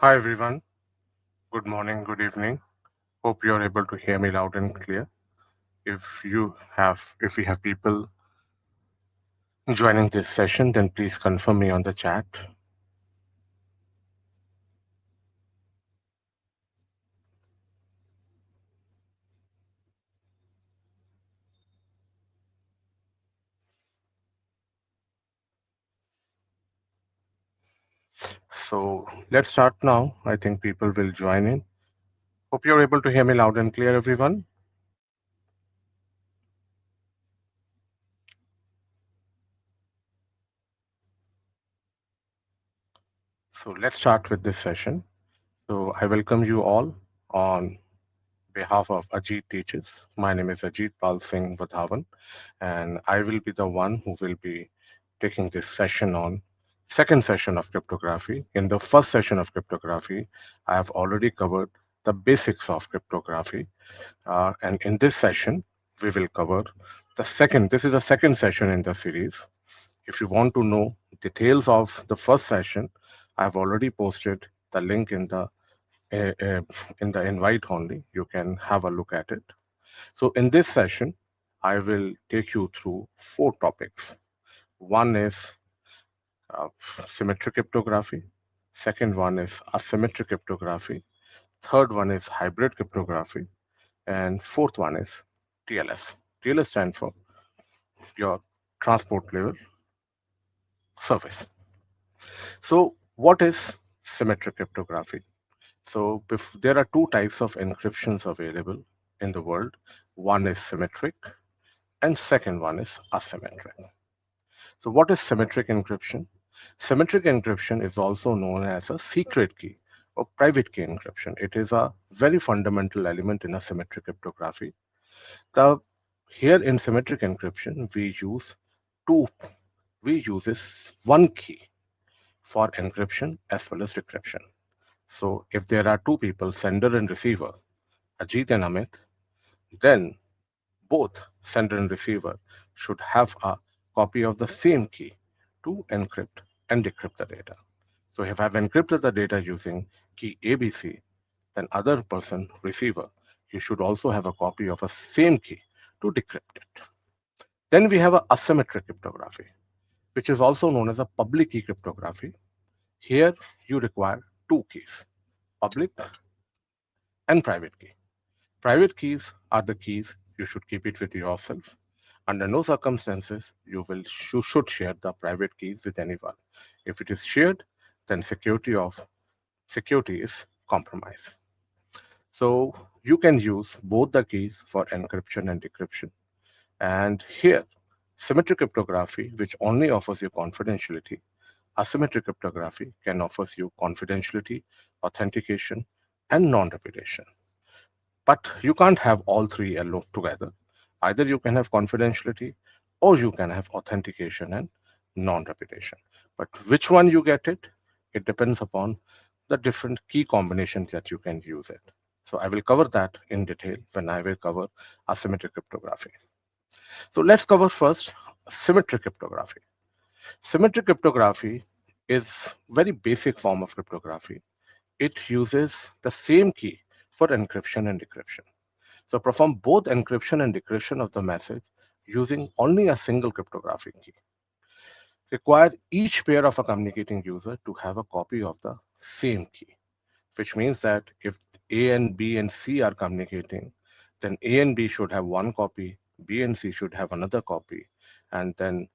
Hi everyone. Good morning, good evening. Hope you're able to hear me loud and clear. If we have people joining this session, then please confirm me on the chat. So let's start now. I think people will join in. Hope you're able to hear me loud and clear, everyone. So let's start with this session. So I welcome you all on behalf of Ajit-teaches. My name is Ajit Pal Singh Vadhavan, and I will be the one who will be taking this session on second session of cryptography. In the first session of cryptography, I have already covered the basics of cryptography, and in this session, we will cover the second. This is the second session in the series. If you want to know details of the first session, I have already posted the link uh, uh, in the invite only. You can have a look at it. So in this session, I will take you through four topics. One is uh, symmetric cryptography. Second one is asymmetric cryptography. Third one is hybrid cryptography. And fourth one is TLS. TLS stands for your transport level service. So what is symmetric cryptography? So there are two types of encryptions available in the world. One is symmetric and second one is asymmetric. So what is symmetric encryption? Symmetric encryption is also known as a secret key or private key encryption. It is a very fundamental element in a symmetric cryptography. The Here in symmetric encryption, two we uses one key for encryption as well as decryption. So if there are two people, sender and receiver, Ajit and Amit, then both sender and receiver should have a copy of the same key to encrypt and decrypt the data. So if I've encrypted the data using key ABC, then other person, receiver, you should also have a copy of a same key to decrypt it. Then we have a asymmetric cryptography, which is also known as a public key cryptography. Here you require two keys, public and private key. Private keys are the keys you should keep it with yourself. Under no circumstances you should share the private keys with anyone. If it is shared, then security is compromised. So you can use both the keys for encryption and decryption. And here, symmetric cryptography, which only offers you confidentiality, asymmetric cryptography can offer you confidentiality, authentication, and non-repudiation. But you can't have all three alone together. Either you can have confidentiality or you can have authentication and non-repudiation. But which one you get it, it depends upon the different key combinations that you can use it. So I will cover that in detail when I will cover asymmetric cryptography. So let's cover first symmetric cryptography. Symmetric cryptography is very basic form of cryptography. It uses the same key for encryption and decryption. So perform both encryption and decryption of the message using only a single cryptographic key. Require each pair of a communicating user to have a copy of the same key, which means that if A and B and C are communicating, then A and B should have one copy, B and C should have another copy, and then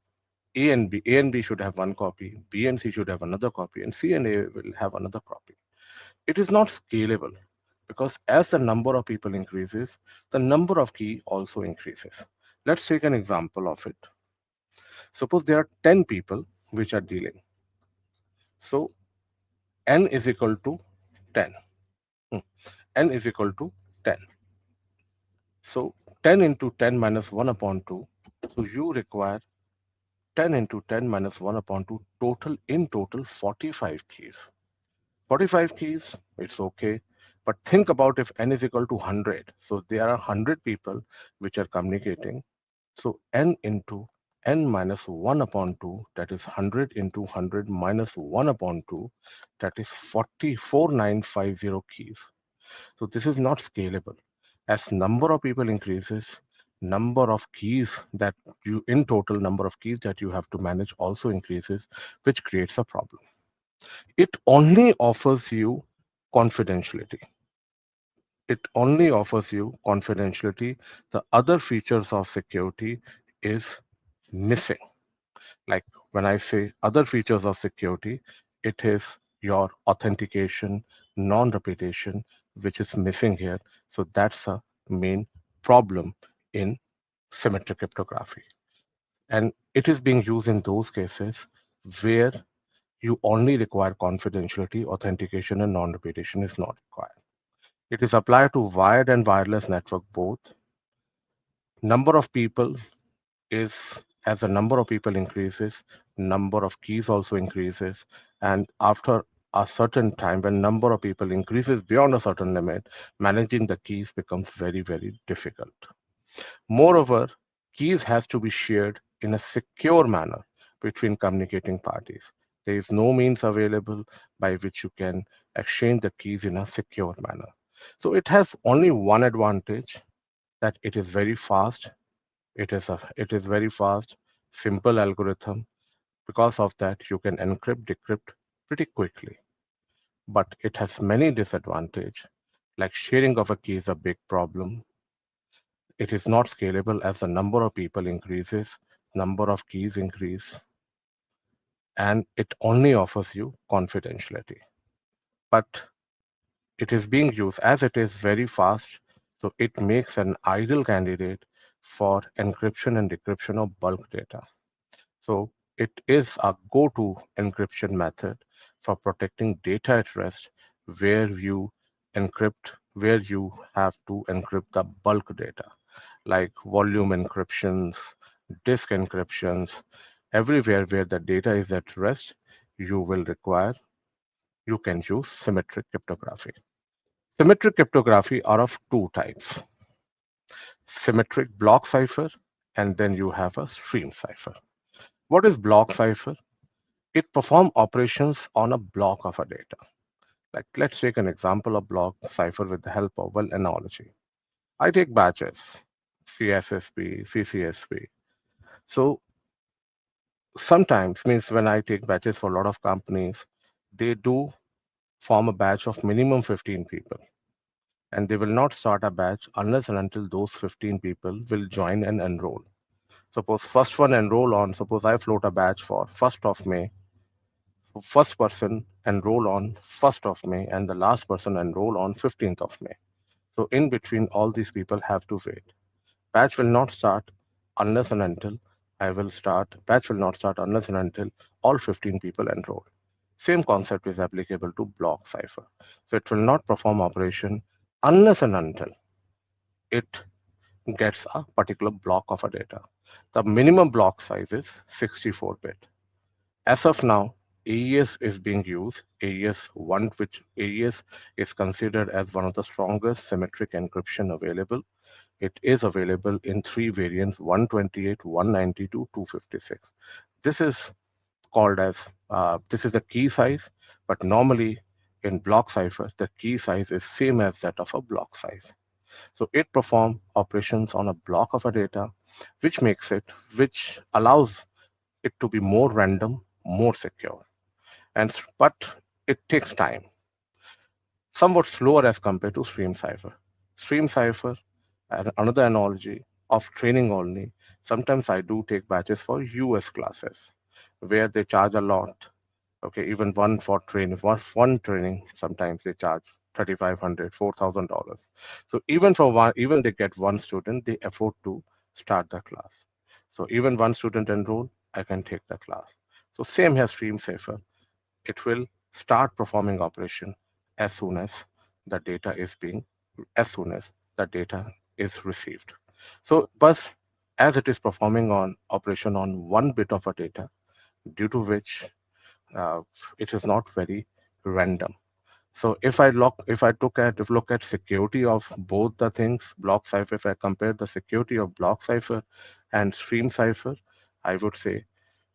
A and B should have one copy, B and C should have another copy, and C and A will have another copy. It is not scalable because as the number of people increases, the number of key also increases. Let's take an example of it. Suppose there are 10 people which are dealing. So n is equal to 10. Hmm. N is equal to 10. So 10 into 10 minus 1 upon 2. So you require 10 into 10 minus 1 upon 2 total 45 keys. 45 keys, it's okay. But think about if n is equal to 100. So there are 100 people which are communicating. So n into n minus 1 upon 2, that is 100 into 100 minus 1 upon 2, that is 44950 keys. So this is not scalable. As number of people increases, number of keys that you in total number of keys that you have to manage also increases, which creates a problem. It only offers you confidentiality. It only offers you confidentiality. The other features of security is missing. Like when I say other features of security, it is your authentication, non-repetition, which is missing here. So that's a main problem in symmetric cryptography. And it is being used in those cases where you only require confidentiality, authentication, and non-repetition is not required. It is applied to wired and wireless network both. Number of people is as the number of people increases, number of keys also increases. And after a certain time, when number of people increases beyond a certain limit, managing the keys becomes very, very difficult. Moreover, keys has to be shared in a secure manner between communicating parties. There is no means available by which you can exchange the keys in a secure manner. So it has only one advantage, that it is very fast. It is very fast, simple algorithm. Because of that, you can encrypt, decrypt pretty quickly. But it has many disadvantages, like sharing of a key is a big problem. It is not scalable as the number of people increases, number of keys increase, and it only offers you confidentiality. But it is being used as it is very fast, so it makes an ideal candidate for encryption and decryption of bulk data. So it is a go-to encryption method for protecting data at rest, where you have to encrypt the bulk data, like volume encryptions, disk encryptions. Everywhere where the data is at rest, you can use symmetric cryptography. Symmetric cryptography are of two types: symmetric block cipher, and then you have a stream cipher. What is block cipher? It performs operations on a block of a data. Like let's take an example of block cipher with the help of an analogy. I take batches, CSSP, CCSP. So sometimes means when I take batches for a lot of companies, they do form a batch of minimum 15 people. And they will not start a batch unless and until those 15 people will join and enroll. Suppose first one enroll on, suppose I float a batch for 1st of May. So first person enroll on 1st of May and the last person enroll on 15th of May. So in between, all these people have to wait. Batch will not start unless and until batch will not start unless and until all 15 people enroll. Same concept is applicable to block cipher. So it will not perform operation unless and until it gets a particular block of a data. The minimum block size is 64-bit. As of now, AES is being used. AES is considered as one of the strongest symmetric encryption available. It is available in three variants: 128, 192, 256. This is this is a key size, but normally in block cipher, the key size is same as that of a block size. So it performs operations on a block of a data, which allows it to be more random, more secure. But it takes time, somewhat slower as compared to stream cipher. Stream cipher, and another analogy of training only. Sometimes I do take batches for US classes where they charge a lot. Okay, even one training, sometimes they charge 3,500, $4,000. So even for one, even they get one student, they afford to start the class. So even one student enroll, I can take the class. So same here, stream safer. It will start performing operation as soon as the data is being, as soon as the data is received. So, but as it is performing on operation on one bit of a data, due to which uh, it is not very random. So if I look at security of both the things, block cipher, if I compare the security of block cipher and stream cipher, I would say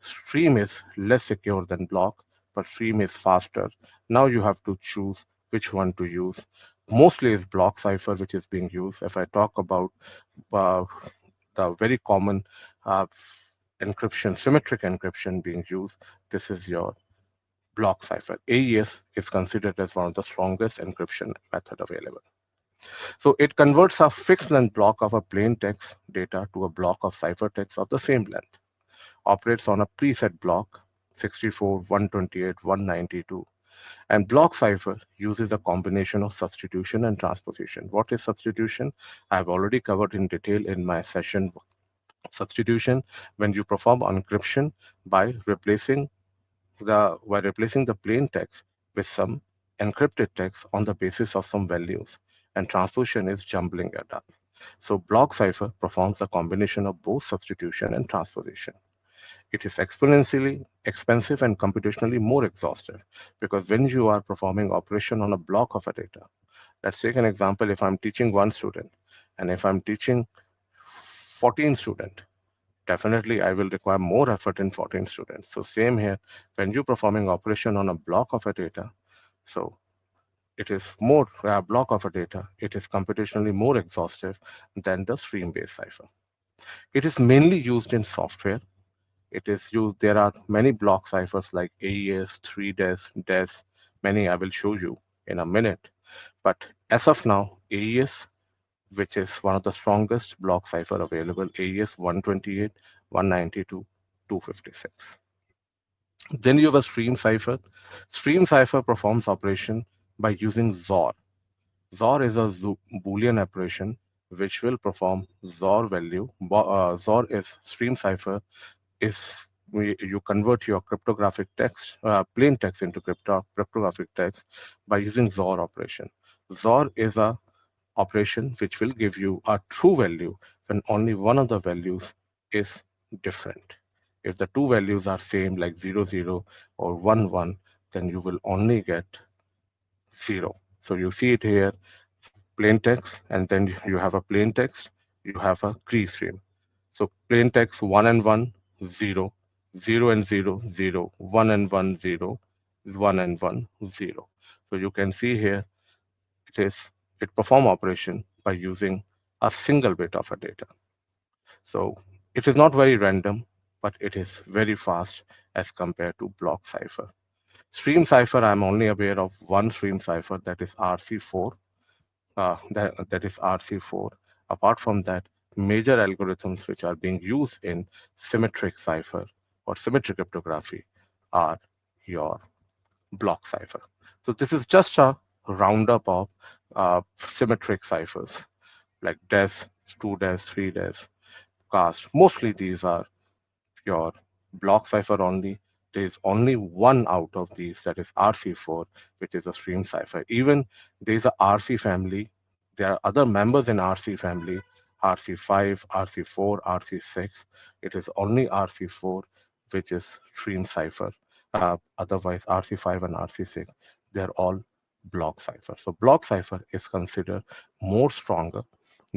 stream is less secure than block, but stream is faster. Now you have to choose which one to use. Mostly is block cipher which is being used. If I talk about uh, the very common uh, encryption, symmetric encryption being used, this is your block cipher. AES is considered as one of the strongest encryption method available. So it converts a fixed length block of a plain text data to a block of ciphertext of the same length. Operates on a preset block 64, 128, 192. And block cipher uses a combination of substitution and transposition. What is substitution? I've already covered in detail in my session. Substitution, when you perform encryption by replacing the plain text with some encrypted text on the basis of some values, and transposition is jumbling it up. So block cipher performs a combination of both substitution and transposition. It is exponentially expensive and computationally more exhaustive, because when you are performing operation on a block of a data, let's take an example. If I'm teaching one student and if I'm teaching 14 students, definitely I will require more effort in 14 students. So same here, when you're performing operation on a block of a data, so it is more block of a data, it is computationally more exhaustive than the stream-based cipher. It is mainly used in software. It is used, there are many block ciphers like AES, 3DES, DES, many I will show you in a minute. But as of now, AES, which is one of the strongest block cipher available, AES 128, 192, 256. Then you have a stream cipher. Stream cipher performs operation by using XOR. XOR is a Boolean operation which will perform XOR value. XOR is stream cipher is you convert your cryptographic text, plain text into cryptographic text by using XOR operation. XOR is a operation which will give you a true value when only one of the values is different. If the two values are same, like 0, 0 or 1, 1, then you will only get 0. So you see it here, plain text, and then you have a plain text, you have a key stream. So plain text 1 and 1, 0, 0 and 0, 0, 1 and 1, 0, 1 and 1, 0. So you can see here it is it perform operation by using a single bit of a data. So it is not very random, but it is very fast as compared to block cipher. Stream cipher, I'm only aware of one stream cipher, that is RC4. That is RC4. Apart from that, major algorithms which are being used in symmetric cipher or symmetric cryptography are your block cipher. So this is just a roundup of symmetric ciphers like DES, 2DES, 3DES, cast. Mostly these are your block cipher only. There is only one out of these, that is RC4, which is a stream cipher. Even there is a RC family. There are other members in RC family, RC5, RC4, RC6. It is only RC4, which is stream cipher. Otherwise, RC5 and RC6, they're all block cipher. So block cipher is considered more stronger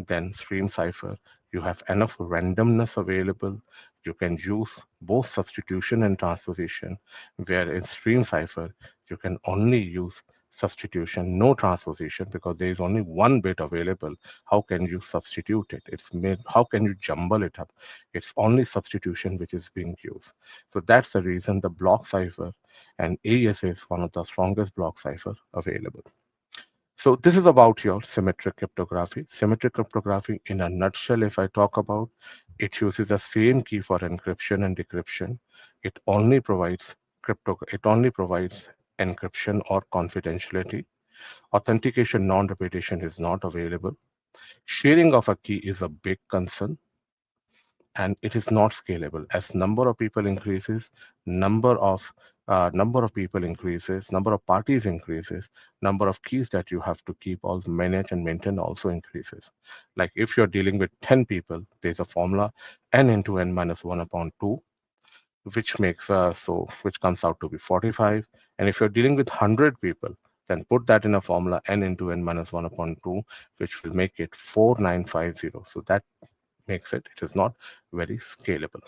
than stream cipher. You have enough randomness available. You can use both substitution and transposition, where in stream cipher, you can only use substitution, no transposition, because there is only one bit available. How can you substitute it? It's made, how can you jumble it up? It's only substitution which is being used. So that's the reason the block cipher and AES is one of the strongest block cipher available. So this is about your symmetric cryptography. Symmetric cryptography, in a nutshell, if I talk about, it uses the same key for encryption and decryption. It only provides it only provides encryption or confidentiality. Authentication, non-repetition is not available. Sharing of a key is a big concern, and it is not scalable. As number of people increases, number of people increases, number of parties increases, number of keys that you have to keep, also manage and maintain, also increases. Like if you're dealing with 10 people, there's a formula n into n minus 1 upon 2, which makes which comes out to be 45. And if you're dealing with 100 people, then put that in a formula n into n minus 1 upon 2, which will make it 4950. So that makes it is not very scalable.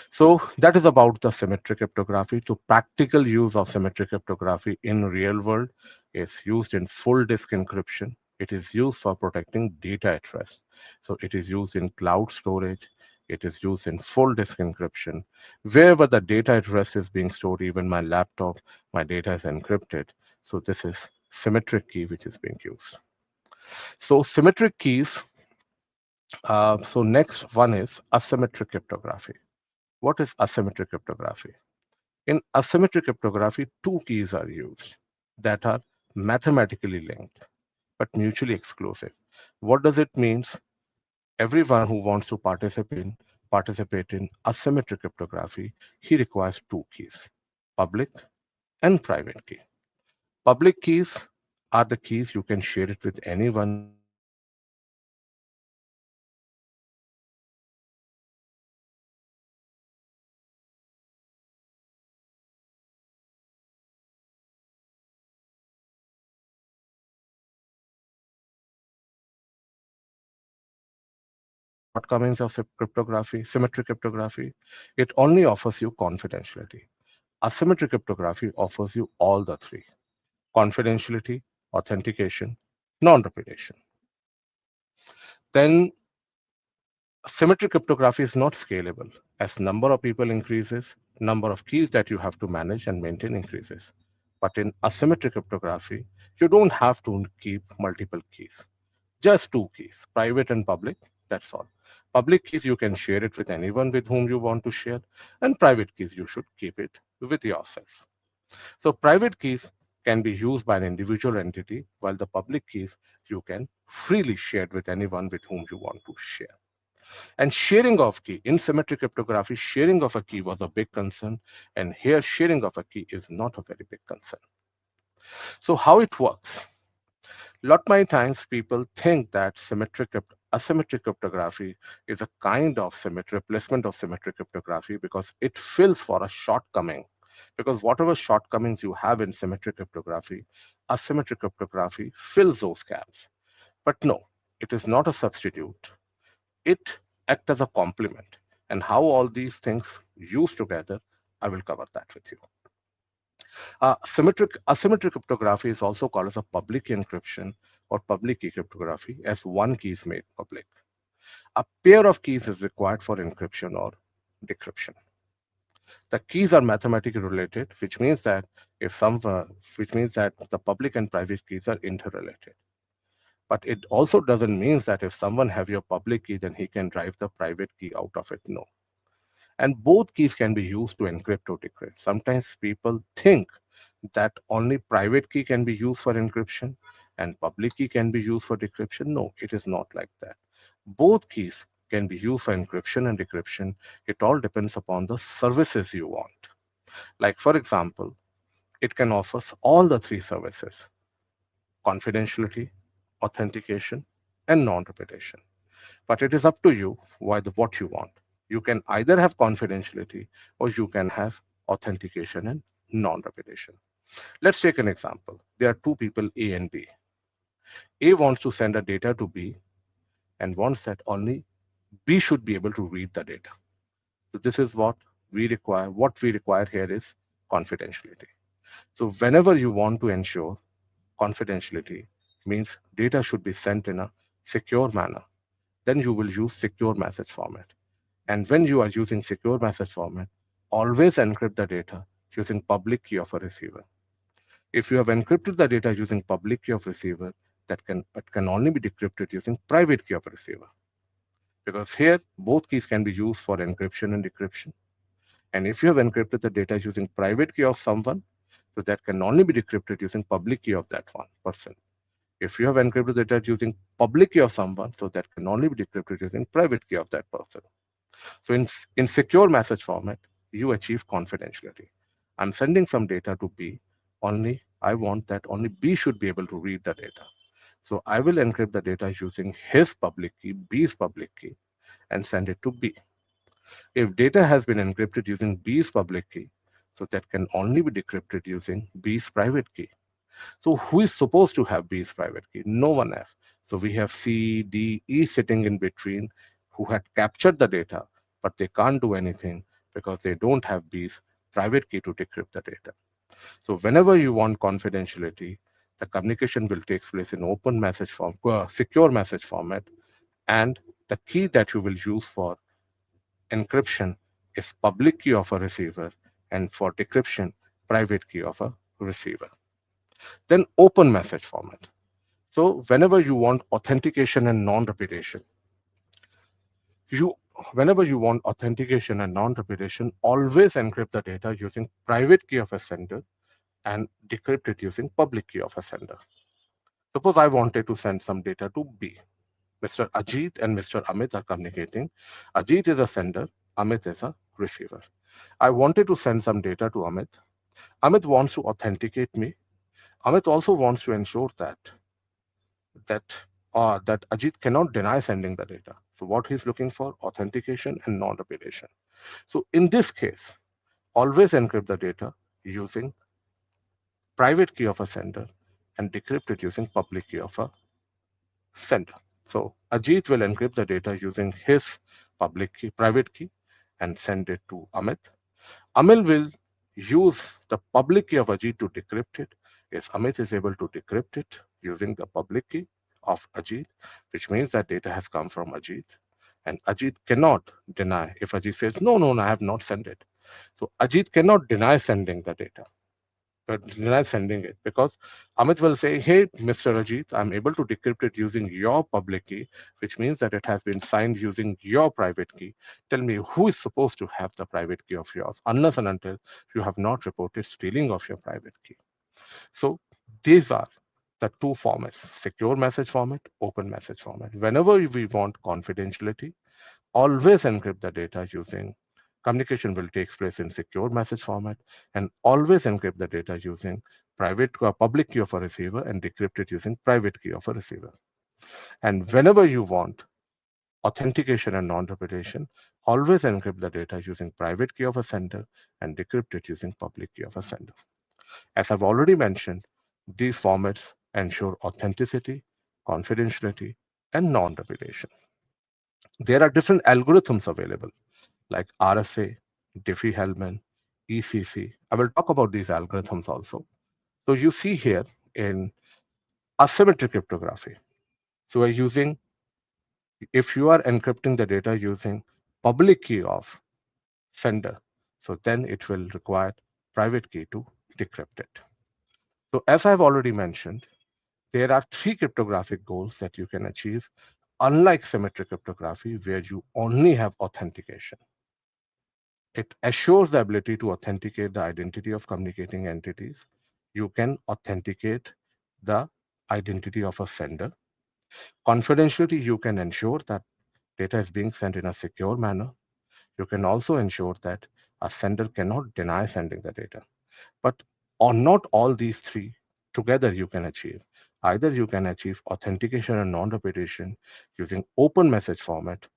So that is about the symmetric cryptography. To practical use of symmetric cryptography in real world is used in full disk encryption. It is used for protecting data at rest. So it is used in cloud storage. It is used in full disk encryption. Wherever the data at rest is being stored, even my laptop, my data is encrypted. So this is symmetric key which is being used. So symmetric keys. So next one is asymmetric cryptography. What is asymmetric cryptography? In asymmetric cryptography, two keys are used that are mathematically linked but mutually exclusive. What does it mean? Everyone who wants to participate in asymmetric cryptography, he requires two keys, public and private key. Public keys are the keys you can share it with anyone with whom you want to share. And private keys are the keys you can share it with anyone with whom you want to share. So asymmetric cryptography What are the shortcomings of cryptography, symmetric cryptography? It only offers you confidentiality. Asymmetric cryptography offers you all the three: confidentiality, authentication, non-repetition. Then symmetric cryptography is not scalable. As number of people increases, number of keys that you have to manage and maintain increases. But in asymmetric cryptography, you don't have to keep multiple keys. Just two keys, private and public, that's all. Public keys, you can share it with anyone with whom you want to share, and private keys, you should keep it with yourself. So private keys can be used by an individual entity, while the public keys you can freely share with anyone with whom you want to share. And sharing of key, in symmetric cryptography, sharing of a key was a big concern, and here sharing of a key is not a very big concern. So how it works? Lot many times people think that asymmetric cryptography is a kind of replacement of symmetric cryptography because it fills for a shortcoming. Because whatever shortcomings you have in symmetric cryptography, asymmetric cryptography fills those gaps. But no, it is not a substitute. It acts as a complement. And how all these things use together, I will cover that with you. Asymmetric cryptography is also called as a public key encryption or public key cryptography, as one key is made public. A pair of keys is required for encryption or decryption. The keys are mathematically related, which means that the public and private keys are interrelated. But it also doesn't mean that if someone have your public key, then he can drive the private key out of it. No. And both keys can be used to encrypt or decrypt. Sometimes people think that only private key can be used for encryption and public key can be used for decryption. No, it is not like that. Both keys can be used for encryption and decryption. It all depends upon the services you want. Like, for example, it can offer all the three services: confidentiality, authentication, and non-repetition. But it is up to you what you want. You can either have confidentiality or you can have authentication and non-repetition. Let's take an example. There are two people, A and B. A wants to send a data to B and wants that only B should be able to read the data. So this is what we require. What we require here is confidentiality. So whenever you want to ensure confidentiality, means data should be sent in a secure manner, then you will use secure message format. And when you are using secure message format, always encrypt the data using public key of a receiver. If you have encrypted the data using public key of receiver, it can only be decrypted using private key of receiver. Because here, both keys can be used for encryption and decryption. And if you have encrypted the data using private key of someone, so that can only be decrypted using public key of that one person. If you have encrypted the data using public key of someone, so that can only be decrypted using private key of that person. So in secure message format, you achieve confidentiality. I'm sending some data to B, only I want that only B should be able to read the data. So I will encrypt the data using his public key, B's public key, and send it to B. If data has been encrypted using B's public key, so that can only be decrypted using B's private key. So who is supposed to have B's private key? No one else. So we have C, D, E sitting in between who had captured the data, but they can't do anything. because they don't have B's private key to decrypt the data. So whenever you want confidentiality, the communication will take place in open message form, secure message format, and the key that you will use for encryption is public key of a receiver, and for decryption, private key of a receiver. Then open message format. So whenever you want authentication and non-repetition, you whenever you want authentication and non-repetition, always encrypt the data using private key of a sender and decrypt it using public key of a sender. Suppose I wanted to send some data to B. Mr. Ajit and Mr. Amit are communicating. Ajit is a sender, Amit is a receiver. I wanted to send some data to Amit. Amit wants to authenticate me. Amit also wants to ensure that that Ajit cannot deny sending the data. So what he's looking for, authentication and non-repetition. So in this case, always encrypt the data using private key of a sender and decrypt it using public key of a sender. So Ajit will encrypt the data using his public key, private key, and send it to Amit. Amit will use the public key of Ajit to decrypt it. If Amit is able to decrypt it using the public key of Ajit, which means that data has come from Ajit, and Ajit cannot deny if Ajit says, no, no, no, I have not sent it. So Ajit cannot deny sending the data, deny sending it, because Amit will say, hey, Mr. Ajit, I'm able to decrypt it using your public key, which means that it has been signed using your private key. Tell me who is supposed to have the private key of yours, unless and until you have not reported stealing of your private key. So these are the two formats: secure message format, open message format. Whenever we want confidentiality, always encrypt the data using communication will take place in secure message format, and always encrypt the data using public key of a receiver and decrypt it using private key of a receiver. And whenever you want authentication and non-repetition, always encrypt the data using private key of a sender and decrypt it using public key of a sender. As I've already mentioned, these formats ensure authenticity, confidentiality, and non-repetition. There are different algorithms available like RSA, Diffie-Hellman, ECC. I will talk about these algorithms also. So you see here in asymmetric cryptography. So we're using, if you are encrypting the data using public key of sender, so then it will require private key to decrypt it. So as I've already mentioned, there are three cryptographic goals that you can achieve, unlike symmetric cryptography, where you only have authentication. It assures the ability to authenticate the identity of communicating entities. You can authenticate the identity of a sender. Confidentiality, you can ensure that data is being sent in a secure manner. You can also ensure that a sender cannot deny sending the data. But on not all these three together you can achieve. Either you can achieve authentication and non-repetition using open message format,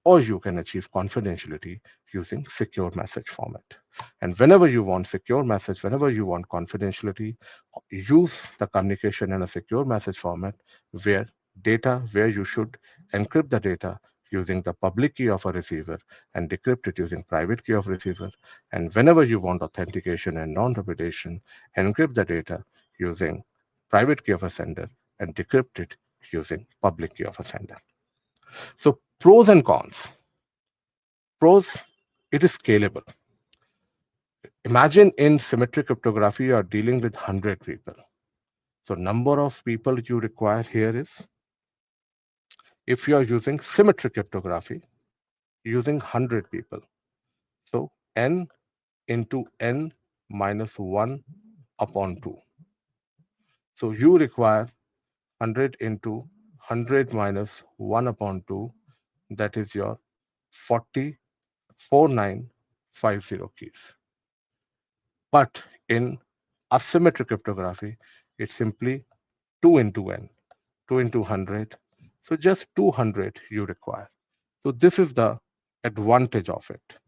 or you can achieve confidentiality using secure message format. And whenever you want secure message, whenever you want confidentiality, use the communication in a secure message format where you should encrypt the data using the public key of a receiver and decrypt it using private key of receiver. And whenever you want authentication and non-repetition, encrypt the data using private key of a sender and decrypt it using public key of a sender. So pros and cons. Pros, it is scalable. Imagine in symmetric cryptography, you are dealing with 100 people. So number of people you require here is, if you are using symmetric cryptography, using 100 people. So n into n minus 1 upon 2. So you require 100 into 100 minus 1 upon 2, that is your 4950 keys. But in asymmetric cryptography, it's simply 2 into n, 2 into 100. So just 200 you require. So this is the advantage of it.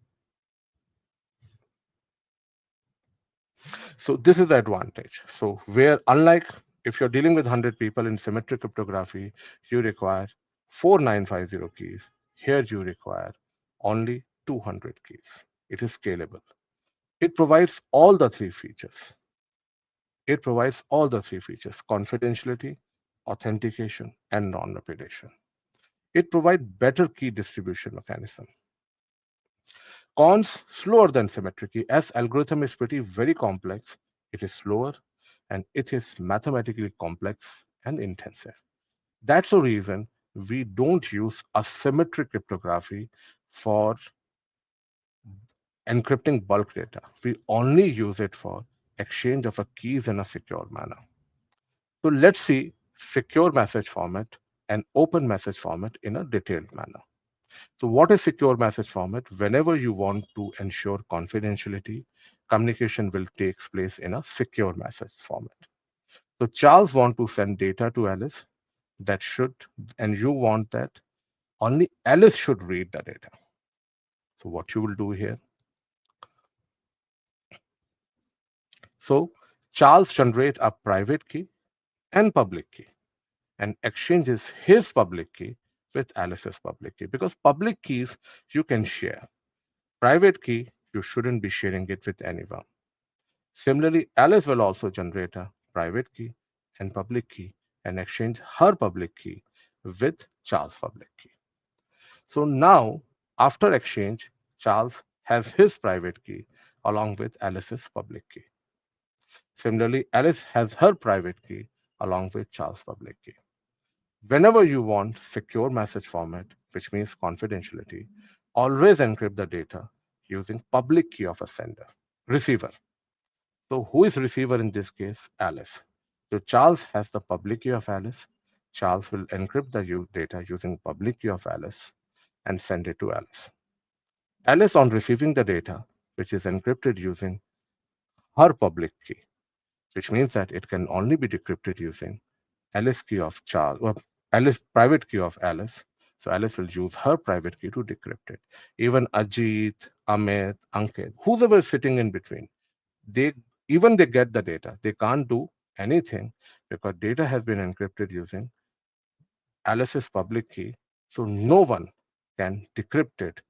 So this is the advantage. So where, unlike if you're dealing with 100 people in symmetric cryptography, you require 4950 keys. Here you require only 200 keys. it is scalable. It provides all the three features. It provides all the three features: confidentiality, authentication, and non-repudiation. It provides better key distribution mechanism. Cons, slower than symmetric key. As algorithm is pretty very complex, it is slower and it is mathematically complex and intensive. That's the reason we don't use asymmetric cryptography for encrypting bulk data. We only use it for exchange of a keys in a secure manner. So let's see secure message format and open message format in a detailed manner. So what is secure message format? Whenever you want to ensure confidentiality, communication will take place in a secure message format. So Charles want to send data to Alice that should, and you want that only Alice should read the data. So what you will do here? So Charles generate a private key and public key and exchanges his public key with Alice's public key, because public keys you can share. Private key, you shouldn't be sharing it with anyone. Similarly, Alice will also generate a private key and public key and exchange her public key with Charles' public key. So now, after exchange, Charles has his private key along with Alice's public key. Similarly, Alice has her private key along with Charles' public key. Whenever you want secure message format, which means confidentiality, always encrypt the data using public key of a sender, receiver. So who is receiver in this case? Alice. So Charles has the public key of Alice. Charles will encrypt the data using public key of Alice and send it to Alice. Alice, on receiving the data, which is encrypted using her public key, which means that it can only be decrypted using Alice key of Charles, or Alice private key of Alice. So Alice will use her private key to decrypt it. Even Ajit, Amit, Ankit, whoever is sitting in between, they even they get the data, they can't do anything because data has been encrypted using Alice's public key. So no one can decrypt it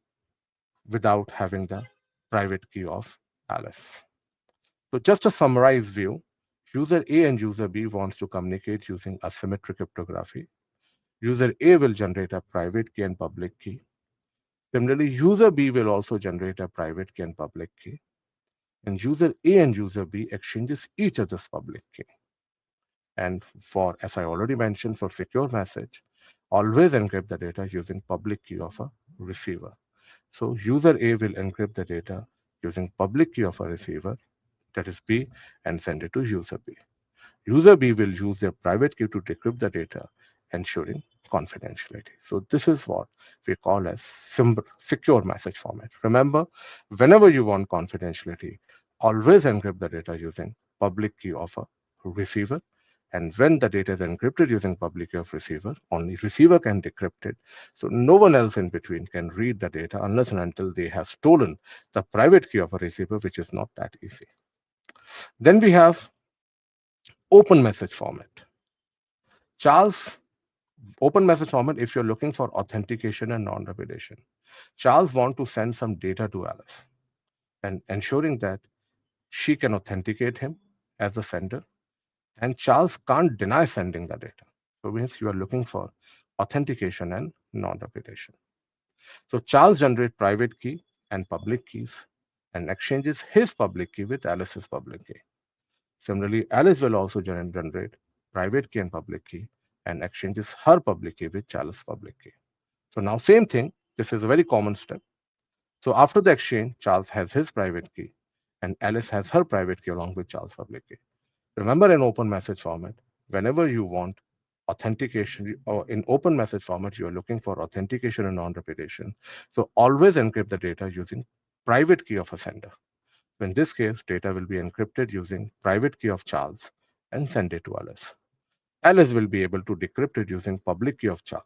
without having the private key of Alice. So just a summarized view, user A and user B wants to communicate using asymmetric cryptography. User A will generate a private key and public key. Similarly, user B will also generate a private key and public key. And user A and user B exchanges each other's public key. And for, as I already mentioned, for secure message, always encrypt the data using public key of a receiver. So user A will encrypt the data using public key of a receiver, that is B, and send it to user B. User B will use their private key to decrypt the data, ensuring confidentiality. So this is what we call as secure message format. Remember, whenever you want confidentiality, always encrypt the data using public key of a receiver. And when the data is encrypted using public key of receiver, only receiver can decrypt it. So no one else in between can read the data unless and until they have stolen the private key of a receiver, which is not that easy. Then we have open message format. Charles, open message format if you're looking for authentication and non-repudiation. Charles want to send some data to Alice and ensuring that she can authenticate him as the sender, and Charles can't deny sending the data. So means you are looking for authentication and non-repudiation. So Charles generates private key and public keys and exchanges his public key with Alice's public key. Similarly, Alice will also generate private key and public key and exchanges her public key with Charles' public key. So now same thing, this is a very common step. So after the exchange, Charles has his private key and Alice has her private key along with Charles' public key. Remember, in open message format, whenever you want authentication or in open message format, you are looking for authentication and non-repudiation. So always encrypt the data using private key of a sender. So in this case, data will be encrypted using private key of Charles and send it to Alice. Alice will be able to decrypt it using public key of Charles.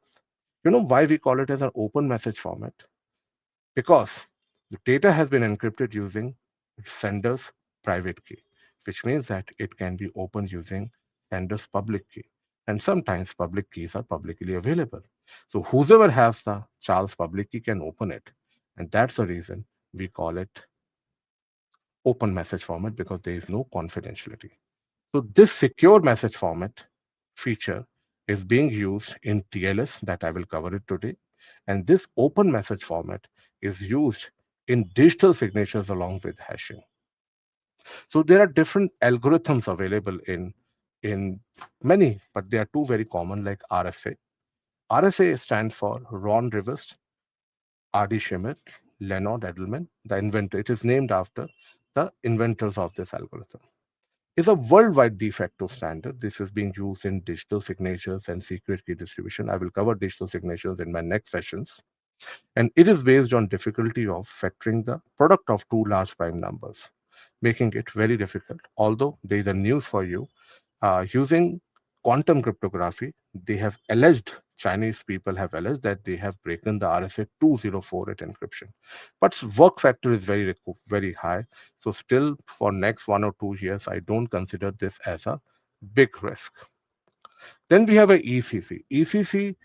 You know why we call it as an open message format? Because the data has been encrypted using sender's private key, which means that it can be opened using sender's public key. And sometimes public keys are publicly available. So whoever has the Charles public key can open it. And that's the reason we call it open message format because there is no confidentiality. So this secure message format feature is being used in TLS that I will cover it today. And this open message format is used in digital signatures along with hashing. So there are different algorithms available in many, but there are two very common like RSA. RSA stands for Ron Rivest, R.D. Schmidt, Leonard Edelman, the inventor. It is named after the inventors of this algorithm. Is a worldwide de facto standard. This is being used in digital signatures and secret key distribution. I will cover digital signatures in my next sessions. And it is based on difficulty of factoring the product of two large prime numbers, making it very difficult. Although there is a news for you, using quantum cryptography, they have alleged, Chinese people have alleged that they have broken the RSA 2048 encryption. But work factor is very high. So still for next 1 or 2 years, I don't consider this as a big risk. Then we have a ECC. ECC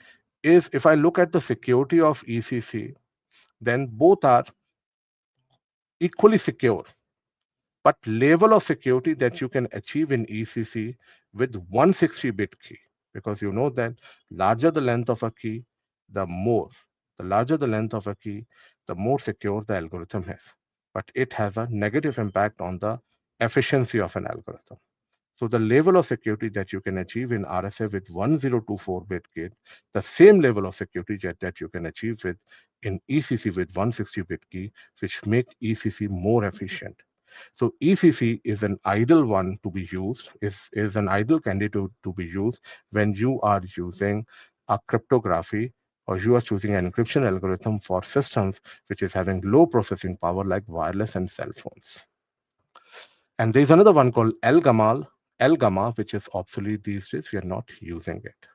is, if I look at the security of ECC, then both are equally secure. But level of security that you can achieve in ECC with 160-bit key, because you know that larger the length of a key, the larger the length of a key, the more secure the algorithm is. But it has a negative impact on the efficiency of an algorithm. So the level of security that you can achieve in RSA with 1024-bit key, the same level of security that you can achieve with in ECC with 160-bit key, which make ECC more efficient. So ECC is an ideal one to be used, is an ideal candidate to be used when you are using a cryptography or you are choosing an encryption algorithm for systems which is having low processing power like wireless and cell phones. And there's another one called El Gamma, which is obsolete these days. We are not using it.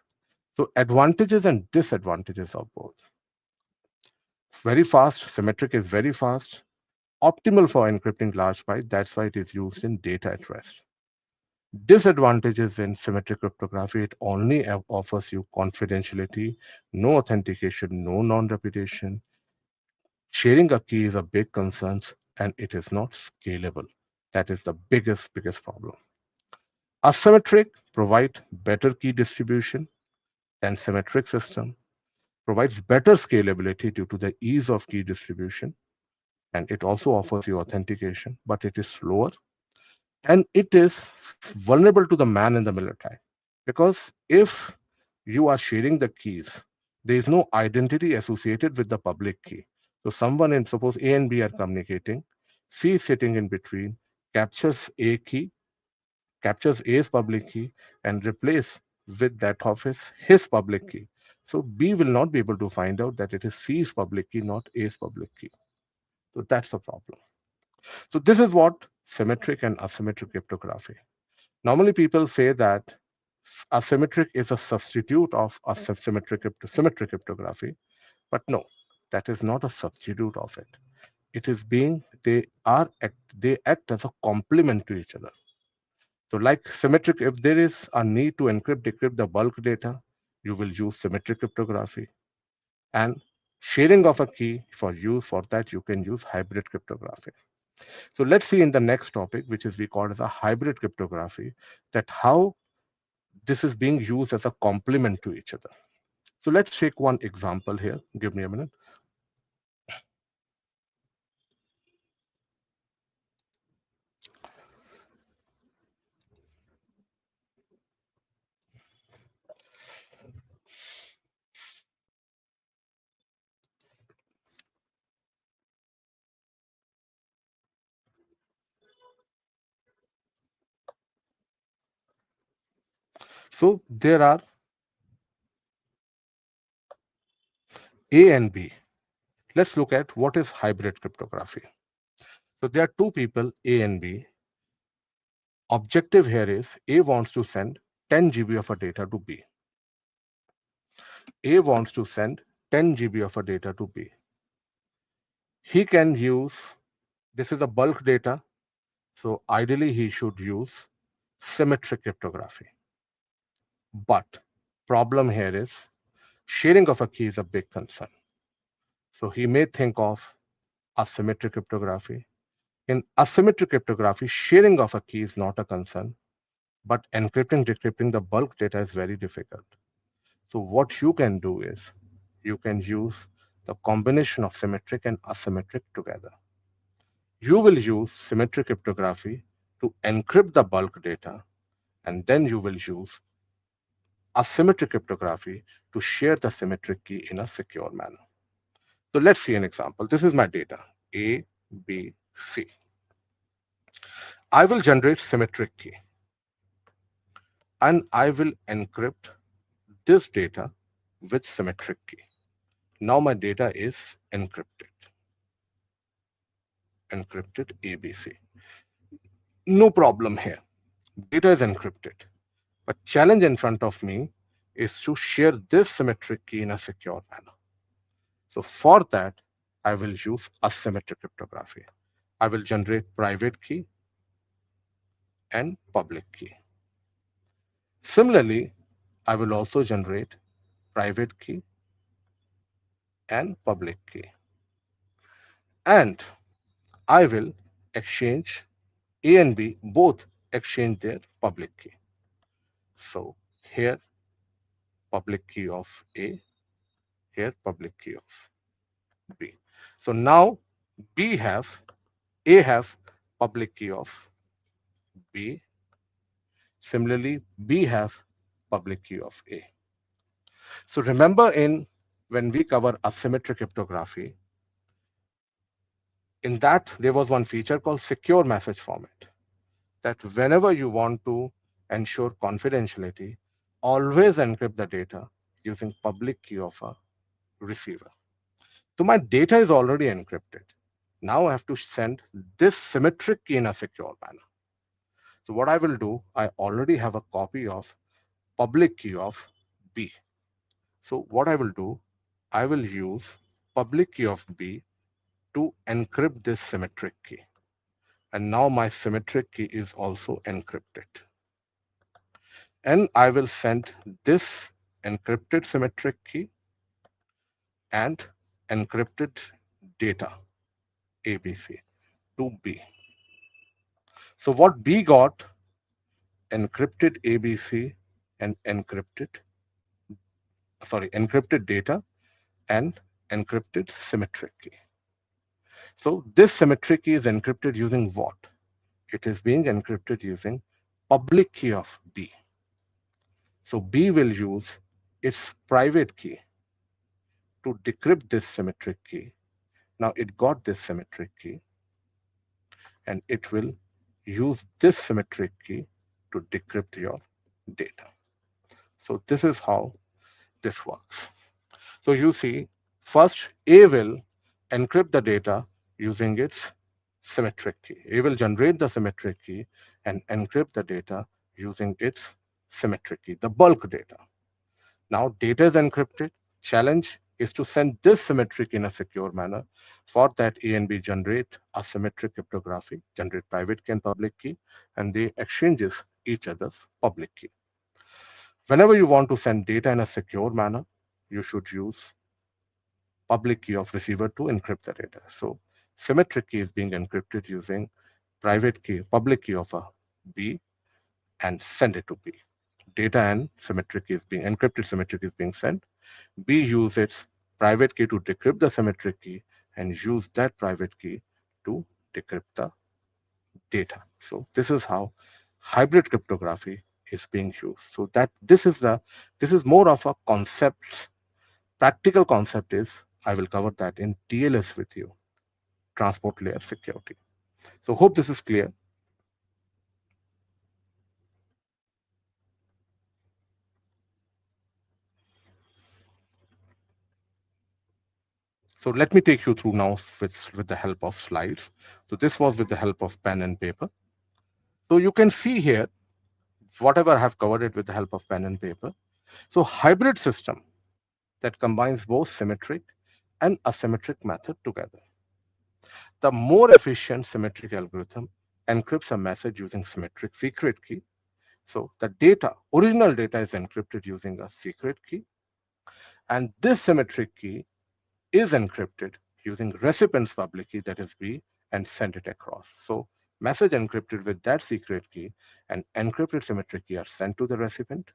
So advantages and disadvantages of both. Very fast, symmetric is very fast, optimal for encrypting large bytes. That's why it is used in data at rest. Disadvantages in symmetric cryptography, it only offers you confidentiality, no authentication, no non-repudiation. Sharing a key is a big concern and it is not scalable. That is the biggest problem. Asymmetric provide better key distribution than symmetric system, provides better scalability due to the ease of key distribution, and it also offers you authentication, but it is slower and it is vulnerable to the man in the middle time. Because if you are sharing the keys, there is no identity associated with the public key. So someone in suppose A and B are communicating, C is sitting in between, captures A key, captures A's public key and replace with that of his public key. So B will not be able to find out that it is C's public key, not A's public key. So that's the problem. So this is what symmetric and asymmetric cryptography. Normally people say that asymmetric is a substitute of symmetric cryptography, but no, that is not a substitute of it. It is being they act as a complement to each other. So like symmetric, if there is a need to decrypt the bulk data, you will use symmetric cryptography. And sharing of a key for that, you can use hybrid cryptography. So let's see in the next topic, which is we call as a hybrid cryptography, that how this is being used as a complement to each other. So let's take one example here. Give me a minute. So there are A and B. Let's look at what is hybrid cryptography. So there are two people, A and B. Objective here is A wants to send 10 GB of a data to B. A wants to send 10 GB of a data to B. He can use, this is a bulk data, so ideally he should use symmetric cryptography. But problem here is sharing of a key is a big concern. So he may think of asymmetric cryptography. In asymmetric cryptography, sharing of a key is not a concern, but encrypting, decrypting the bulk data is very difficult. So what you can do is you can use the combination of symmetric and asymmetric together. You will use symmetric cryptography to encrypt the bulk data, and then you will use asymmetric cryptography to share the symmetric key in a secure manner. So let's see an example. This is my data, A, B, C. I will generate symmetric key and I will encrypt this data with symmetric key. Now my data is encrypted ABC. No problem here. Data is encrypted. But challenge in front of me is to share this symmetric key in a secure manner. So for that, I will use asymmetric cryptography. I will generate private key and public key. Similarly, I will also generate private key and public key. And I will exchange A and B, both exchange their public key. So here public key of A, here public key of B. So now A have public key of B. Similarly, B have public key of A. So remember when we cover asymmetric cryptography, in that there was one feature called secure message format, that whenever you want to ensure confidentiality, always encrypt the data using public key of a receiver. So my data is already encrypted. Now I have to send this symmetric key in a secure manner. So what I will do, I already have a copy of public key of B. So what I will do, I will use public key of B to encrypt this symmetric key. And now my symmetric key is also encrypted. And I will send this encrypted symmetric key and encrypted data ABC to B. So what B got, encrypted ABC and encrypted data and encrypted symmetric key. So this symmetric key is encrypted using what? It is being encrypted using public key of B. So B will use its private key to decrypt this symmetric key. Now it got this symmetric key and it will use this symmetric key to decrypt your data. So this is how this works. So you see, first A will encrypt the data using its symmetric key. A will generate the symmetric key and encrypt the data using its symmetric key, the bulk data. Now data is encrypted. Challenge is to send this symmetric in a secure manner. For that, A and B generate asymmetric cryptography, generate private key and public key, and they exchanges each other's public key. Whenever you want to send data in a secure manner, you should use public key of receiver to encrypt the data. So symmetric key is being encrypted using private key, public key of a B, and send it to B. Data and symmetric key is being encrypted, symmetric key is being sent. B use its private key to decrypt the symmetric key and use that private key to decrypt the data. So this is how hybrid cryptography is being used. So that this is more of a concept. Practical concept is, I will cover that in TLS with you, transport layer security. So hope this is clear. So let me take you through now with the help of slides. So this was with the help of pen and paper. So you can see here, whatever I have covered it with the help of pen and paper. So hybrid system that combines both symmetric and asymmetric method together. The more efficient symmetric algorithm encrypts a message using symmetric secret key. So the original data is encrypted using a secret key. And this symmetric key is encrypted using recipient's public key, that is B, and send it across. So message encrypted with that secret key and encrypted symmetric key are sent to the recipient.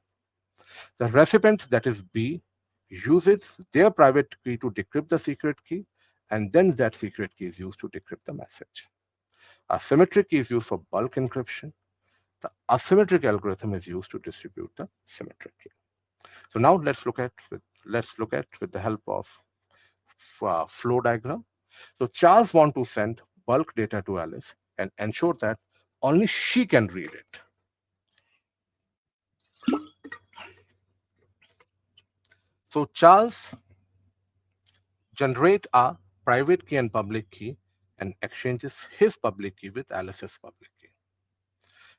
The recipient, that is B, uses their private key to decrypt the secret key, and then that secret key is used to decrypt the message. A symmetric key is used for bulk encryption. The asymmetric algorithm is used to distribute the symmetric key. So now let's look at with the help of flow diagram. So Charles wants to send bulk data to Alice and ensure that only she can read it. So Charles generate a private key and public key and exchanges his public key with Alice's public key.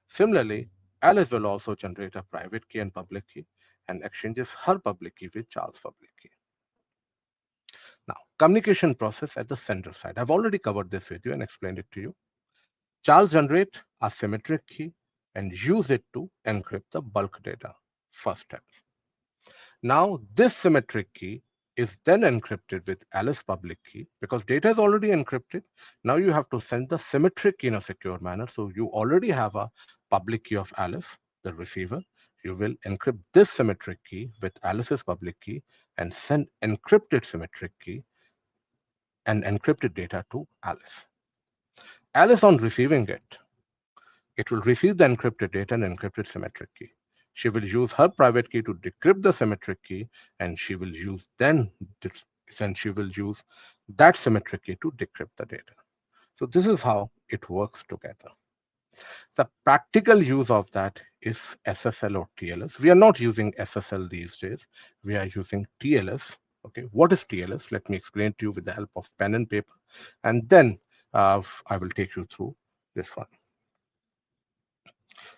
Similarly, Alice will also generate a private key and public key and exchanges her public key with Charles' public key. Now, communication process at the sender side. I've already covered this with you and explained it to you. Charles generate a symmetric key and use it to encrypt the bulk data. First step. Now, this symmetric key is then encrypted with Alice public key because data is already encrypted. Now you have to send the symmetric key in a secure manner. So you already have a public key of Alice, the receiver. You will encrypt this symmetric key with Alice's public key and send encrypted symmetric key and encrypted data to Alice. Alice, on receiving it, it will receive the encrypted data and encrypted symmetric key. She will use her private key to decrypt the symmetric key, and she will use that symmetric key to decrypt the data. So this is how it works together. The practical use of that is SSL or TLS. We are not using SSL these days. We are using TLS. Okay, what is TLS? Let me explain to you with the help of pen and paper, and then I will take you through this one.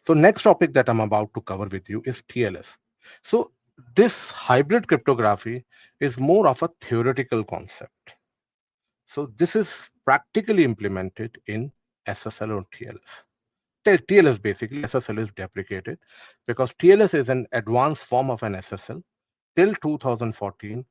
So next topic that I'm about to cover with you is TLS. So this hybrid cryptography is more of a theoretical concept. So this is practically implemented in SSL or TLS. TLS basically, SSL is deprecated because TLS is an advanced form of an SSL. Till 2014,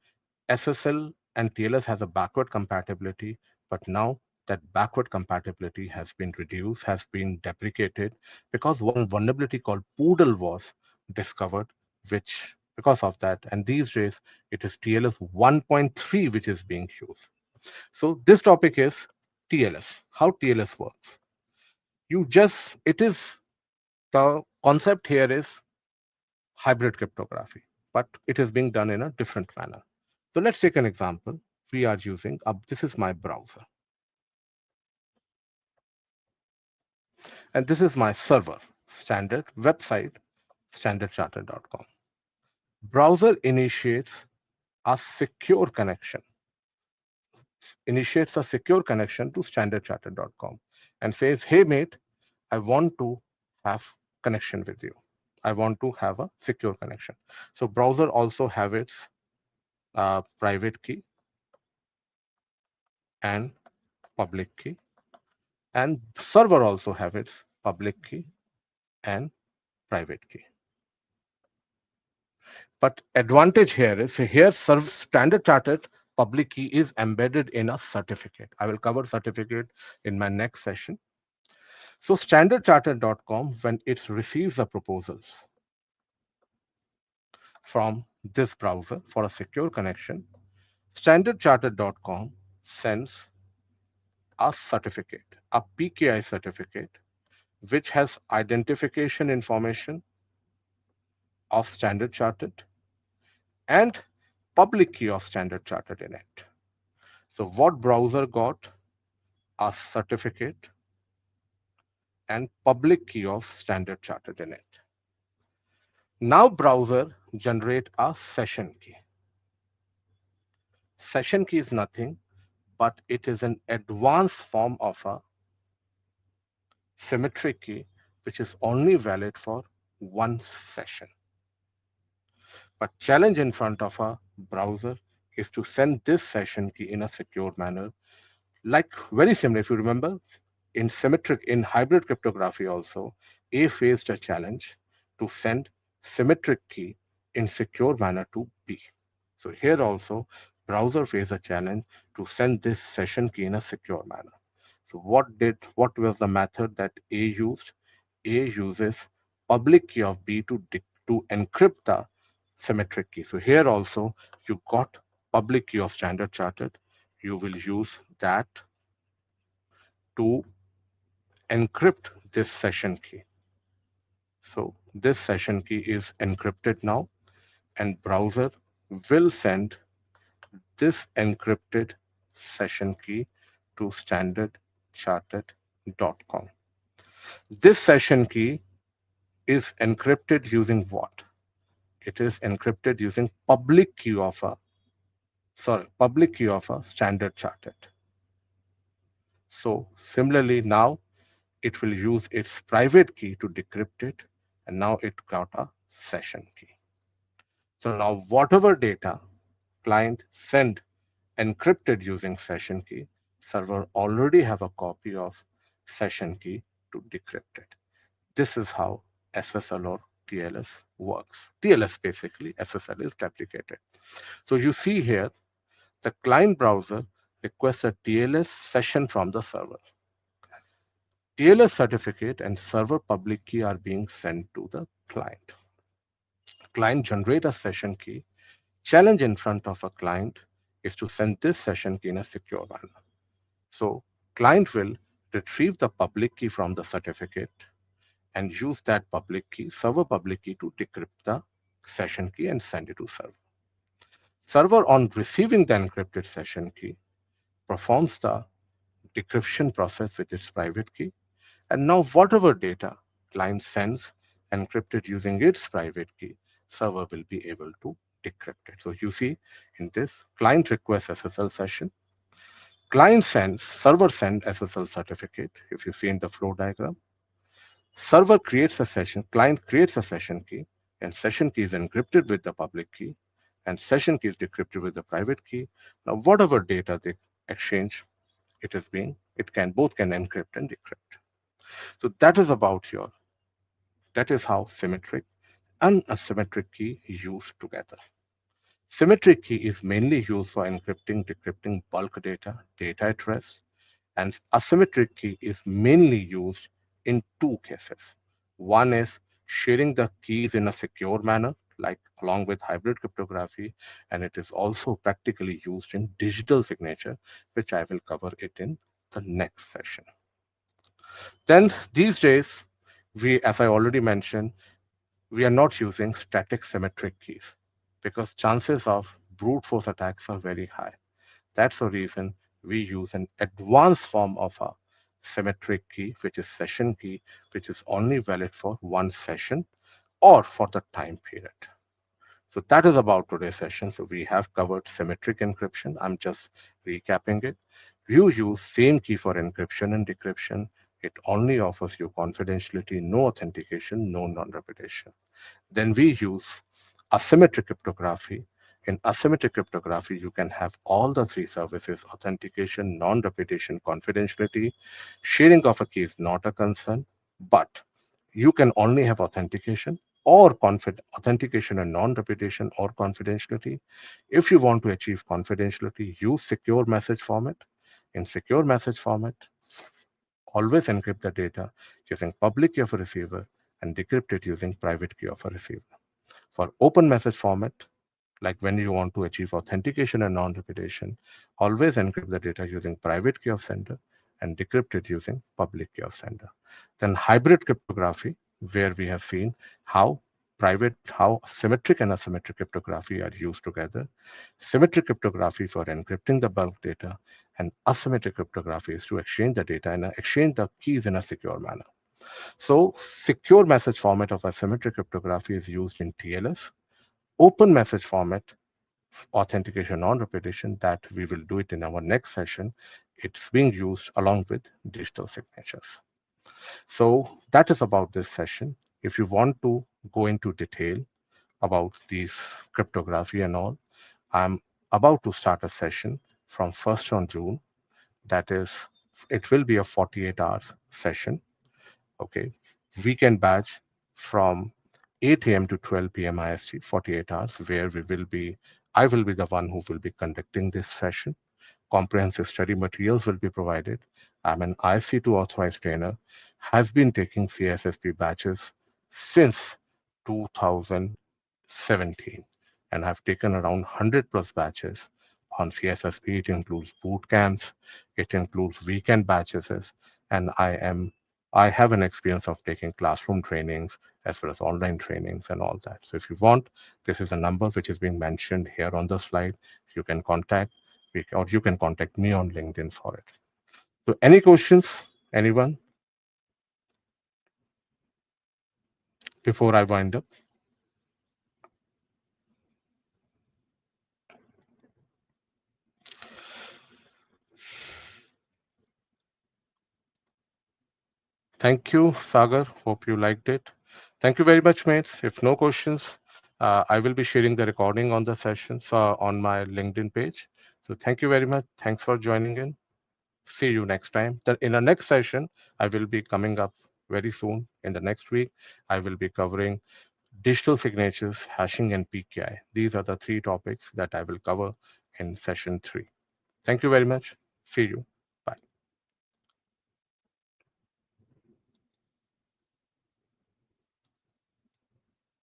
SSL and TLS has a backward compatibility, but now that backward compatibility has been reduced, has been deprecated because one vulnerability called Poodle was discovered, which because of that, and these days it is TLS 1.3 which is being used. So this topic is TLS, how TLS works. It is the concept here is hybrid cryptography, but it is being done in a different manner. So let's take an example. We are using, this is my browser. And this is my server, standard website, standardchartered.com. Browser initiates a secure connection to standardchartered.com and says, hey mate, I want to have connection with you. I want to have a secure connection. So browser also have its private key and public key, and server also have its public key and private key. But advantage here is here standard chartered public key is embedded in a certificate. I will cover certificate in my next session. So standardchartered.com, when it receives the proposals from this browser for a secure connection, standardchartered.com sends a certificate, a PKI certificate, which has identification information of Standard Chartered and public key of Standard Chartered in it. So what browser got? A certificate and public key of Standard Chartered in it. Now browser generate a session key. Session key is nothing, but it is an advanced form of a symmetric key, which is only valid for one session. But challenge in front of a browser is to send this session key in a secure manner. Like very similar, if you remember, in hybrid cryptography also, A faced a challenge to send symmetric key in secure manner to B. So here also, browser faced a challenge to send this session key in a secure manner. So what was the method that A used? A uses public key of B to encrypt the symmetric key. So here also you got public key of Standard Chartered. You will use that to encrypt this session key. So this session key is encrypted now, and browser will send this encrypted session key to standardchartered.com. This session key is encrypted using what? It is encrypted using public key of a Standard Chartered. So similarly now it will use its private key to decrypt it, and now it got a session key. So now whatever data client send encrypted using session key, server already have a copy of session key to decrypt it. This is how SSL or TLS works. TLS basically, SSL is deprecated. So you see here, the client browser requests a TLS session from the server. TLS certificate and server public key are being sent to the client. Client generate a session key. Challenge in front of a client is to send this session key in a secure manner. So client will retrieve the public key from the certificate and use that public key, server public key, to decrypt the session key and send it to server. Server, on receiving the encrypted session key, performs the decryption process with its private key. And now whatever data client sends encrypted using its private key, server will be able to decrypt it. So you see in this, client requests SSL session, server send SSL certificate, if you see in the flow diagram. Server creates a session, client creates a session key, and session key is encrypted with the public key, and session key is decrypted with the private key. Now, whatever data they exchange, it can both can encrypt and decrypt. So that is how symmetric and asymmetric key used together. Symmetric key is mainly used for encrypting, decrypting bulk data at rest, and asymmetric key is mainly used in two cases. One is sharing the keys in a secure manner, like along with hybrid cryptography, and it is also practically used in digital signature, which I will cover it in the next session. Then these days, as I already mentioned, we are not using static symmetric keys because chances of brute force attacks are very high. That's the reason we use an advanced form of a symmetric key, which is session key, which is only valid for one session or for the time period. So that is about today's session. So we have covered symmetric encryption. I'm just recapping it. You use same key for encryption and decryption. It only offers you confidentiality, no authentication, no non-repetition. Then we use asymmetric cryptography. In asymmetric cryptography, you can have all the three services: authentication, non-repetition, confidentiality. Sharing of a key is not a concern, but you can only have authentication or authentication and non-repetition or confidentiality. If you want to achieve confidentiality, use secure message format. In secure message format, always encrypt the data using public key of a receiver and decrypt it using private key of a receiver. For open message format, like when you want to achieve authentication and non-repetition, always encrypt the data using private key of sender and decrypt it using public key of sender. Then hybrid cryptography, where we have seen how symmetric and asymmetric cryptography are used together. Symmetric cryptography for encrypting the bulk data, and asymmetric cryptography is to exchange the data and exchange the keys in a secure manner. So secure message format of asymmetric cryptography is used in TLS. Open message format, authentication non-repetition, that we will do it in our next session. It's being used along with digital signatures. So that is about this session. If you want to go into detail about these cryptography and all, I'm about to start a session from 1st on June. That is, it will be a 48 hours session. Okay, weekend batch from 8 a.m. to 12 p.m. IST, 48 hours, where we will be I will be the one who will be conducting this session. Comprehensive study materials will be provided. I'm an IC2 authorized trainer, has been taking CSSP batches since 2017, and have taken around 100 plus batches on CSSP. It includes boot camps, it includes weekend batches, and I have an experience of taking classroom trainings as well as online trainings and all that. So if you want, this is a number which is being mentioned here on the slide. You can contact or you can contact me on LinkedIn for it. So any questions, anyone, before I wind up? Thank you, Sagar. Hope you liked it. Thank you very much, mates. If no questions, I will be sharing the recording on the sessions on my LinkedIn page. So thank you very much. Thanks for joining in. See you next time. Then in the next session, I will be coming up very soon. In the next week, I will be covering digital signatures, hashing, and PKI. These are the three topics that I will cover in session 3. Thank you very much. See you.